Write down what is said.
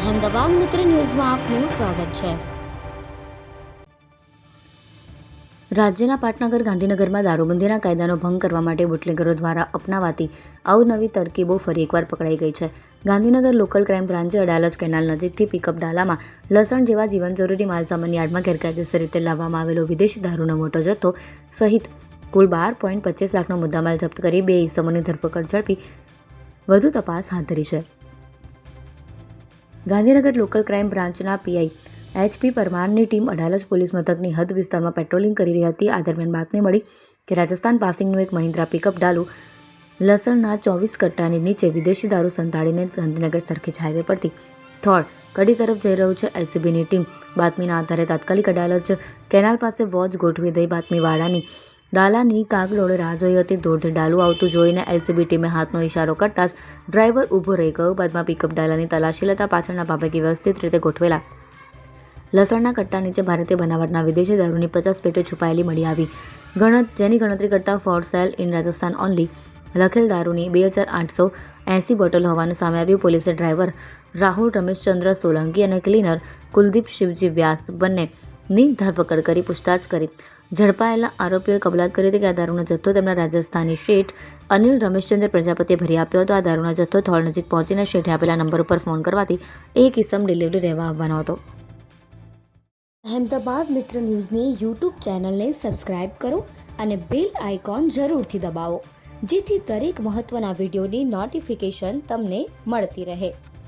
અહેમદાબાદ મિત્ર ન્યૂઝમાં આપનું સ્વાગત છે। રાજ્યના પાટનગર ગાંધીનગરમાં દારૂબંધીના કાયદાનો ભંગ કરવા માટે બુટલેગરો દ્વારા અપનાવાતી અવનવી તરકીબો ફરી એકવાર પકડાઈ ગઈ છે। ગાંધીનગર લોકલ ક્રાઇમ બ્રાન્ચે અડાલજ કેનાલ નજીકથી પિકઅપ ડાલામાં લસણ જેવા જીવનજરૂરી માલસામાન યાર્ડમાં ગેરકાયદેસર રીતે લાવવામાં આવેલો વિદેશી દારૂનો મોટો જથ્થો સહિત કુલ 12.25 લાખનો મુદ્દામાલ જપ્ત કરી 2 ઇસમોની ધરપકડ ઝડપી વધુ તપાસ હાથ ધરી છે। ગાંધીનગર લોકલ ક્રાઇમ બ્રાન્ચના પીઆઈ HP પરમારની ટીમ અડાલજ પોલીસ મથકની હદ વિસ્તારમાં પેટ્રોલિંગ કરી રહી હતી। આ દરમિયાન બાતમી મળી કે રાજસ્થાન પાસિંગનું એક મહિન્દ્રા પિકઅપ ડાલું લસણના 24 કટ્ટાની નીચે વિદેશી દારૂ સંતાડીને ગાંધીનગર સરખેજ હાઈવે પરથી થોળ કડી તરફ જઈ રહ્યું છે। LCBની ટીમ બાતમીના આધારે તાત્કાલિક અડાલજ કેનાલ પાસે વોચ ગોઠવી દઈ બાતમીવાળાની ડાલાની કાગડોળે રાહ જોઈ હતી। દૂરથી ડાલું આવતું જોઈને LCB ટીમે હાથનો ઇશારો કરતા જ ડ્રાઈવર ઊભો રહી ગયો। બાદમાં પિકઅપ ડાલાની તલાશી લેતા પાછળના ભાગે વ્યવસ્થિત રીતે ગોઠવેલા લસણના કટ્ટા નીચે ભારતીય બનાવટના વિદેશી દારૂની 50 પેટો છુપાયેલી મળી આવી। જેની ગણતરી કરતા for sale in Rajasthan only લખેલ દારૂની 2880 બોટલ હોવાનું સામે આવ્યું। પોલીસે ડ્રાઈવર રાહુલ રમેશચંદ્ર સોલંકી અને ક્લીનર કુલદીપ શિવજી વ્યાસ બંનેની ધરપકડ કરી પૂછતાછ કરી ઝડપાયેલા આરોપીઓએ કબૂલાત કરી હતી કે આ દારૂનો જથ્થો તેમના રાજસ્થાની શેઠ અનિલ રમેશચંદ્ર પ્રજાપતિએ ભરી આપ્યો હતો। આ દારૂનો જથ્થો થોળ નજીક પહોંચીને શેઠે આપેલા નંબર ઉપર ફોન કરવાથી એક ઇસમ ડિલિવરી રહેવા આવવાનો હતો। અહેમદાબાદ મિત્ર ન્યૂઝની યુટ્યુબ ચેનલને સબસ્ક્રાઇબ કરો અને બેલ આઇકોન જરૂરથી દબાવો, જેથી દરેક મહત્ત્વના વિડીયોની નોટિફિકેશન તમને મળતી રહે।